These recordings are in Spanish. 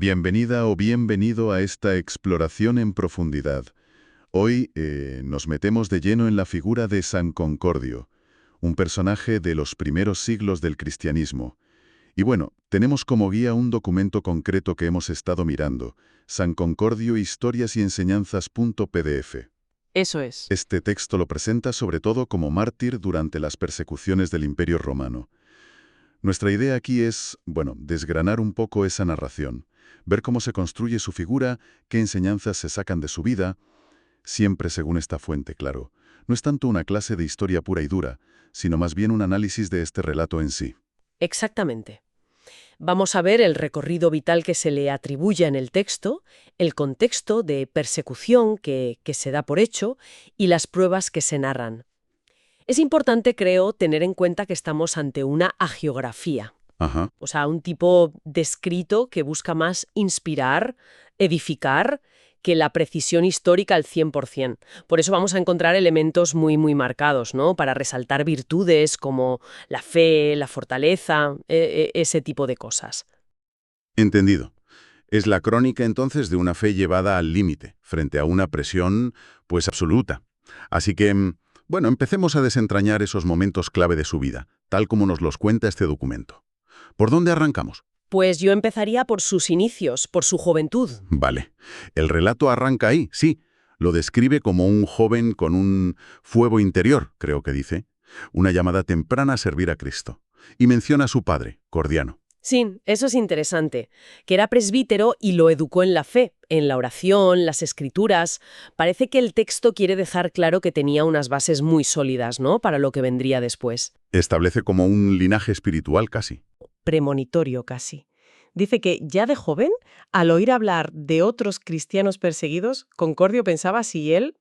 Bienvenida o bienvenido a esta exploración en profundidad. Hoy nos metemos de lleno en la figura de San Concordio, un personaje de los primeros siglos del cristianismo. Y bueno, tenemos como guía un documento concreto que hemos estado mirando, San Concordio, Historias y Enseñanzas.pdf. Eso es. Este texto lo presenta sobre todo como mártir durante las persecuciones del Imperio Romano. Nuestra idea aquí es, bueno, desgranar un poco esa narración, ver cómo se construye su figura, qué enseñanzas se sacan de su vida, siempre según esta fuente, claro. No es tanto una clase de historia pura y dura, sino más bien un análisis de este relato en sí. Exactamente. Vamos a ver el recorrido vital que se le atribuye en el texto, el contexto de persecución que se da por hecho y las pruebas que se narran. Es importante, creo, tener en cuenta que estamos ante una hagiografía. Ajá. O sea, un tipo de escrito que busca más inspirar, edificar, que la precisión histórica al 100%. Por eso vamos a encontrar elementos muy, muy marcados, ¿no? Para resaltar virtudes como la fe, la fortaleza, ese tipo de cosas. Entendido. Es la crónica entonces de una fe llevada al límite, frente a una presión, pues absoluta. Así que, bueno, empecemos a desentrañar esos momentos clave de su vida, tal como nos los cuenta este documento. ¿Por dónde arrancamos? Pues yo empezaría por sus inicios, por su juventud. Vale. El relato arranca ahí, sí. Lo describe como un joven con un fuego interior, creo que dice. Una llamada temprana a servir a Cristo. Y menciona a su padre, Cordiano. Sí, eso es interesante, que era presbítero y lo educó en la fe, en la oración, las escrituras. Parece que el texto quiere dejar claro que tenía unas bases muy sólidas, ¿no?, para lo que vendría después. Establece como un linaje espiritual casi. Premonitorio casi. Dice que ya de joven, al oír hablar de otros cristianos perseguidos, Concordio pensaba si él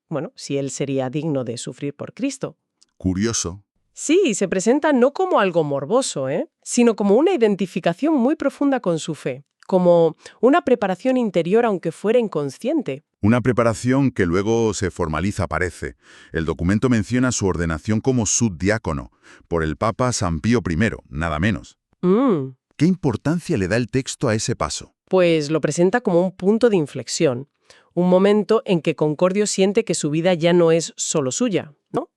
sería digno de sufrir por Cristo. Curioso. Sí, se presenta no como algo morboso, sino como una identificación muy profunda con su fe, como una preparación interior aunque fuera inconsciente. Una preparación que luego se formaliza, parece. El documento menciona su ordenación como subdiácono, por el Papa San Pío I, nada menos. ¿Qué importancia le da el texto a ese paso? Pues lo presenta como un punto de inflexión, un momento en que Concordio siente que su vida ya no es solo suya, ¿no?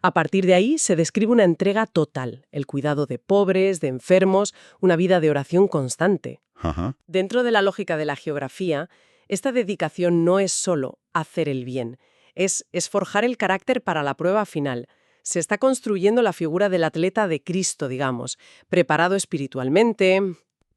A partir de ahí se describe una entrega total, el cuidado de pobres, de enfermos, una vida de oración constante. Ajá. Dentro de la lógica de la geografía, esta dedicación no es solo hacer el bien, es forjar el carácter para la prueba final. Se está construyendo la figura del atleta de Cristo, digamos, preparado espiritualmente.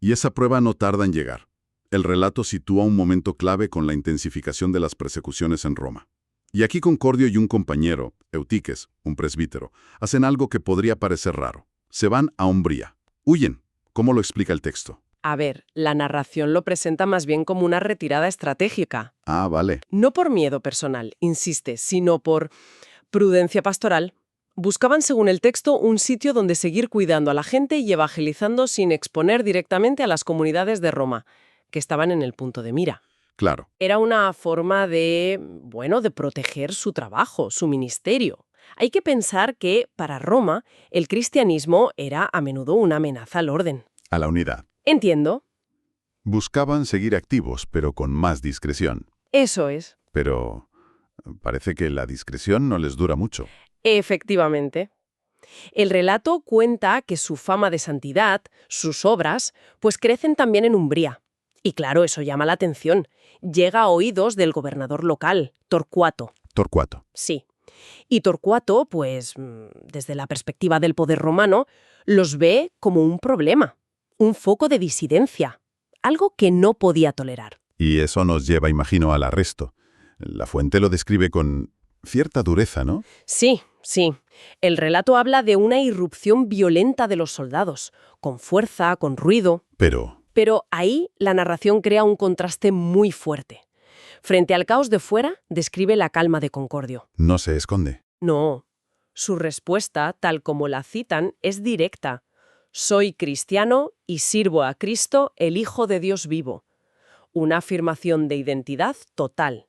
Y esa prueba no tarda en llegar. El relato sitúa un momento clave con la intensificación de las persecuciones en Roma. Y aquí Concordio y un compañero, Eutiques, un presbítero, hacen algo que podría parecer raro. Se van a Umbría. Huyen. ¿Cómo lo explica el texto? A ver, la narración lo presenta más bien como una retirada estratégica. Ah, vale. No por miedo personal, insiste, sino por prudencia pastoral. Buscaban, según el texto, un sitio donde seguir cuidando a la gente y evangelizando sin exponer directamente a las comunidades de Roma, que estaban en el punto de mira. Claro. Era una forma de proteger su trabajo, su ministerio. Hay que pensar que, para Roma, el cristianismo era a menudo una amenaza al orden. A la unidad. Entiendo. Buscaban seguir activos, pero con más discreción. Eso es. Pero parece que la discreción no les dura mucho. Efectivamente. El relato cuenta que su fama de santidad, sus obras, pues crecen también en Umbría. Y claro, eso llama la atención. Llega a oídos del gobernador local, Torcuato. Torcuato. Sí. Y Torcuato, pues, desde la perspectiva del poder romano, los ve como un problema, un foco de disidencia, algo que no podía tolerar. Y eso nos lleva, imagino, al arresto. La fuente lo describe con cierta dureza, ¿no? Sí, sí. El relato habla de una irrupción violenta de los soldados, con fuerza, con ruido. Pero ahí la narración crea un contraste muy fuerte. Frente al caos de fuera, describe la calma de Concordio. No se esconde. No. Su respuesta, tal como la citan, es directa. Soy cristiano y sirvo a Cristo, el Hijo de Dios vivo. Una afirmación de identidad total.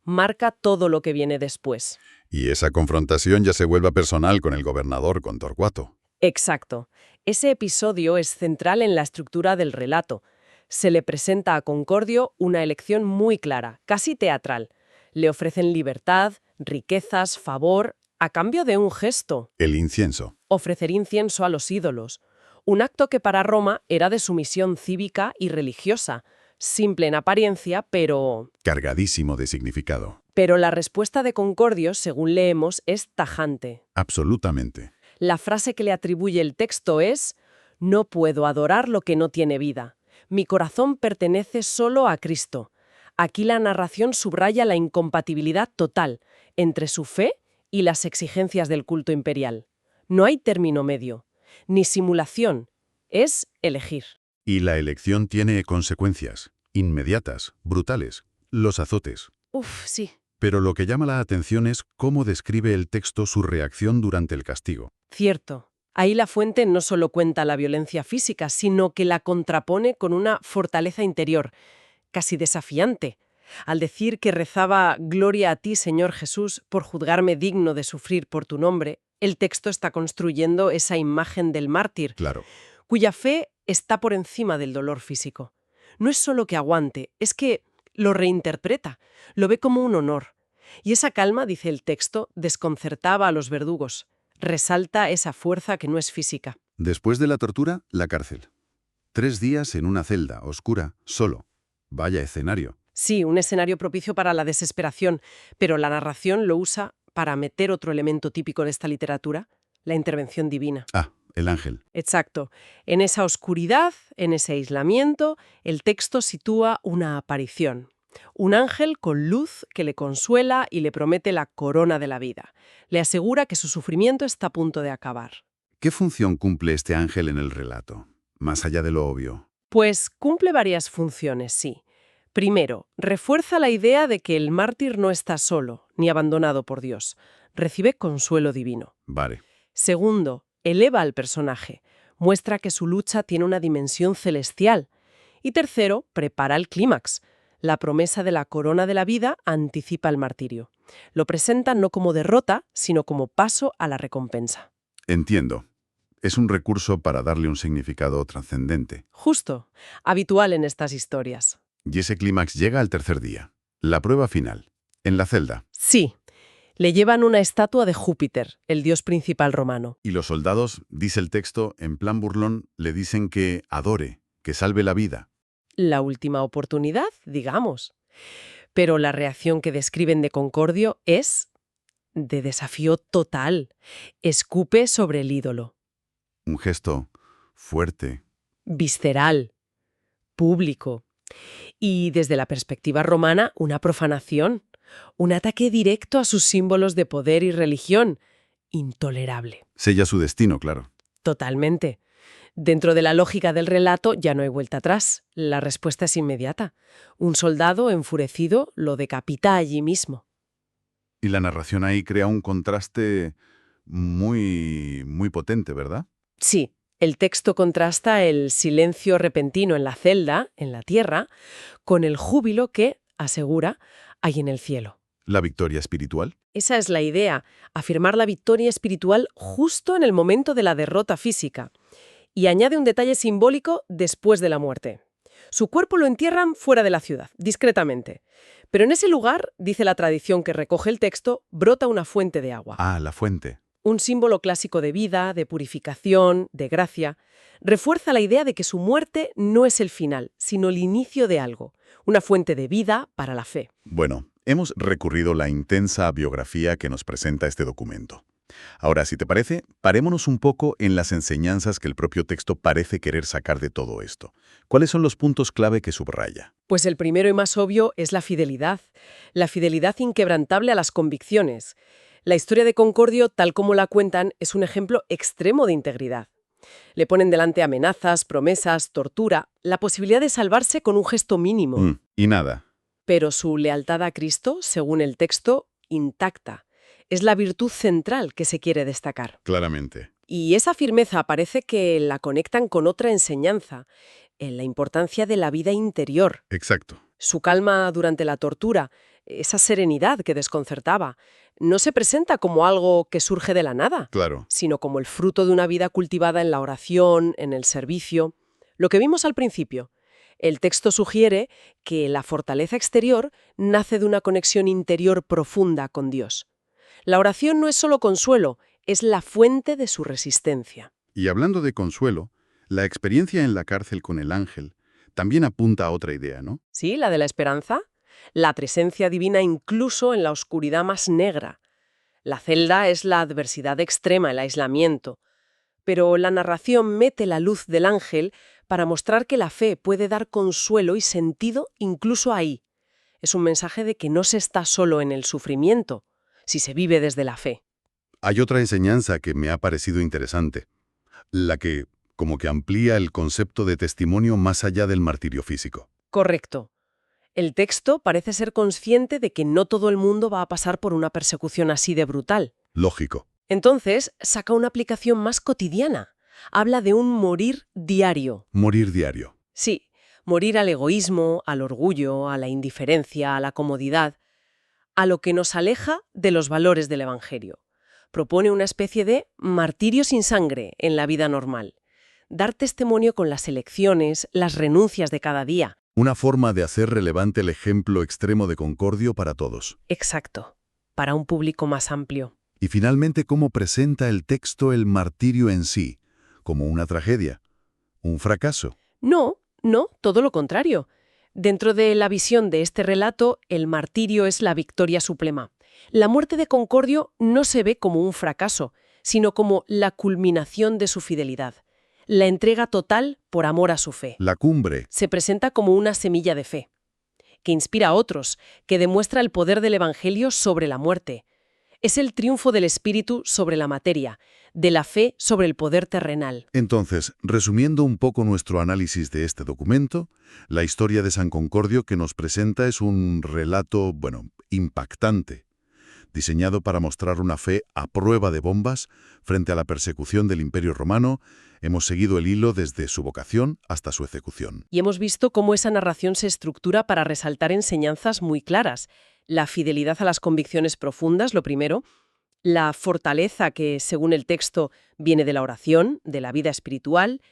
Marca todo lo que viene después. Y esa confrontación ya se vuelve personal con el gobernador, con Torcuato. Exacto. Ese episodio es central en la estructura del relato. Se le presenta a Concordio una elección muy clara, casi teatral. Le ofrecen libertad, riquezas, favor, a cambio de un gesto: El incienso. ofrecer incienso a los ídolos. Un acto que para Roma era de sumisión cívica y religiosa, simple en apariencia, pero Cargadísimo de significado. la respuesta de Concordio, según leemos, es tajante. Absolutamente. La frase que le atribuye el texto es: «No puedo adorar lo que no tiene vida. Mi corazón pertenece solo a Cristo». Aquí la narración subraya la incompatibilidad total entre su fe y las exigencias del culto imperial. No hay término medio, ni simulación, es elegir. Y la elección tiene consecuencias, inmediatas, brutales, los azotes. Uf, sí. Pero lo que llama la atención es cómo describe el texto su reacción durante el castigo. Cierto. Ahí la fuente no solo cuenta la violencia física, sino que la contrapone con una fortaleza interior, casi desafiante. Al decir que rezaba «Gloria a ti, Señor Jesús, por juzgarme digno de sufrir por tu nombre», el texto está construyendo esa imagen del mártir, Claro. cuya fe está por encima del dolor físico. No es solo que aguante, es que lo reinterpreta, lo ve como un honor. Y esa calma, dice el texto, desconcertaba a los verdugos. Resalta esa fuerza que no es física. Después de la tortura, la cárcel. 3 días en una celda, oscura, solo. Vaya escenario. Sí, un escenario propicio para la desesperación, pero la narración lo usa para meter otro elemento típico de esta literatura, la intervención divina. Ah, el ángel. Exacto. En esa oscuridad, en ese aislamiento, el texto sitúa una aparición. Un ángel con luz que le consuela y le promete la corona de la vida. Le asegura que su sufrimiento está a punto de acabar. ¿Qué función cumple este ángel en el relato? Más allá de lo obvio. Pues cumple varias funciones, sí. Primero, refuerza la idea de que el mártir no está solo, ni abandonado por Dios. Recibe consuelo divino. Vale. Segundo, eleva al personaje. Muestra que su lucha tiene una dimensión celestial. Y tercero, prepara el clímax. La promesa de la corona de la vida anticipa el martirio. Lo presenta no como derrota, sino como paso a la recompensa. Entiendo. Es un recurso para darle un significado trascendente. Justo, habitual en estas historias. Y ese clímax llega al tercer día. La prueba final. En la celda. Sí, le llevan una estatua de Júpiter, el dios principal romano. Y los soldados, dice el texto, en plan burlón, le dicen que adore, que salve la vida. La última oportunidad, digamos. Pero la reacción que describen de Concordio es de desafío total. Escupe sobre el ídolo. Un gesto fuerte. Visceral. Público. Y desde la perspectiva romana, una profanación. Un ataque directo a sus símbolos de poder y religión. Intolerable. Sella su destino, claro. Totalmente. Dentro de la lógica del relato ya no hay vuelta atrás. La respuesta es inmediata. Un soldado, enfurecido, lo decapita allí mismo. Y la narración ahí crea un contraste muy potente, ¿verdad? Sí, el texto contrasta el silencio repentino en la celda, en la tierra, con el júbilo que, asegura, hay en el cielo. La victoria espiritual. Esa es la idea, afirmar la victoria espiritual justo en el momento de la derrota física. Y añade un detalle simbólico después de la muerte. Su cuerpo lo entierran fuera de la ciudad, discretamente. Pero en ese lugar, dice la tradición que recoge el texto, brota una fuente de agua. Ah, la fuente. Un símbolo clásico de vida, de purificación, de gracia. Refuerza la idea de que su muerte no es el final, sino el inicio de algo. Una fuente de vida para la fe. Bueno, hemos recurrido la intensa biografía que nos presenta este documento. Ahora, si te parece, parémonos un poco en las enseñanzas que el propio texto parece querer sacar de todo esto. ¿Cuáles son los puntos clave que subraya? Pues el primero y más obvio es la fidelidad inquebrantable a las convicciones. La historia de Concordio, tal como la cuentan, es un ejemplo extremo de integridad. Le ponen delante amenazas, promesas, tortura, la posibilidad de salvarse con un gesto mínimo. Y nada. Pero su lealtad a Cristo, según el texto, intacta. Es la virtud central que se quiere destacar. Claramente. Y esa firmeza parece que la conectan con otra enseñanza, en la importancia de la vida interior. Exacto. Su calma durante la tortura, esa serenidad que desconcertaba, no se presenta como algo que surge de la nada, Claro. sino como el fruto de una vida cultivada en la oración, en el servicio. Lo que vimos al principio, El texto sugiere que la fortaleza exterior nace de una conexión interior profunda con Dios. La oración no es solo consuelo, es la fuente de su resistencia. Y hablando de consuelo, la experiencia en la cárcel con el ángel también apunta a otra idea, ¿no? ¿Sí? La de la esperanza. La presencia divina incluso en la oscuridad más negra. La celda es la adversidad extrema, el aislamiento. Pero la narración mete la luz del ángel para mostrar que la fe puede dar consuelo y sentido incluso ahí. Es un mensaje de que no se está solo en el sufrimiento, si se vive desde la fe. Hay otra enseñanza que me ha parecido interesante, la que como que amplía el concepto de testimonio más allá del martirio físico. Correcto. El texto parece ser consciente de que no todo el mundo va a pasar por una persecución así de brutal. Lógico. Entonces, saca una aplicación más cotidiana. Habla de un morir diario. Morir diario. Sí, morir al egoísmo, al orgullo, a la indiferencia, a la comodidad, a lo que nos aleja de los valores del Evangelio. Propone una especie de martirio sin sangre en la vida normal. Dar testimonio con las elecciones, las renuncias de cada día. Una forma de hacer relevante el ejemplo extremo de concordio para todos. Exacto, para un público más amplio. Y finalmente, cómo presenta el texto el martirio en sí, como una tragedia, un fracaso. No, todo lo contrario. Dentro de la visión de este relato, el martirio es la victoria suprema. La muerte de Concordio no se ve como un fracaso, sino como la culminación de su fidelidad. La entrega total por amor a su fe. La cumbre. Se presenta como una semilla de fe, que inspira a otros, que demuestra el poder del Evangelio sobre la muerte. Es el triunfo del espíritu sobre la materia, de la fe sobre el poder terrenal. Entonces, resumiendo un poco nuestro análisis de este documento, la historia de San Concordio que nos presenta es un relato, impactante, diseñado para mostrar una fe a prueba de bombas frente a la persecución del Imperio Romano. Hemos seguido el hilo desde su vocación hasta su ejecución. Y hemos visto cómo esa narración se estructura para resaltar enseñanzas muy claras. La fidelidad a las convicciones profundas, lo primero. La fortaleza que, según el texto, viene de la oración, de la vida espiritual.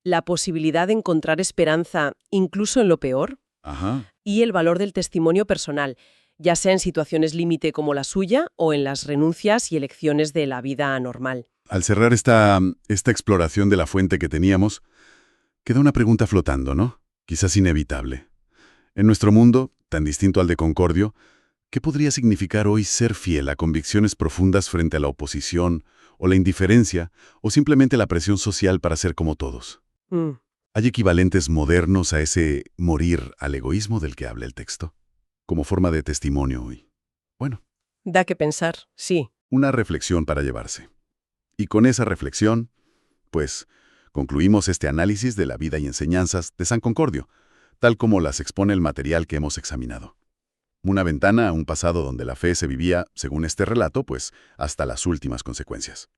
La posibilidad de encontrar esperanza incluso en lo peor. Ajá. Y el valor del testimonio personal, ya sea en situaciones límite como la suya o en las renuncias y elecciones de la vida normal. Al cerrar esta exploración de la fuente que teníamos, queda una pregunta flotando, ¿no? Quizás inevitable. En nuestro mundo, tan distinto al de Concordio, ¿qué podría significar hoy ser fiel a convicciones profundas frente a la oposición, o la indiferencia, o simplemente la presión social para ser como todos? ¿Hay equivalentes modernos a ese morir al egoísmo del que habla el texto, como forma de testimonio hoy? Bueno, Da que pensar, sí. una reflexión para llevarse. Y con esa reflexión, pues, concluimos este análisis de la vida y enseñanzas de San Concordio, tal como las expone el material que hemos examinado. Una ventana a un pasado donde la fe se vivía, según este relato, pues, hasta las últimas consecuencias.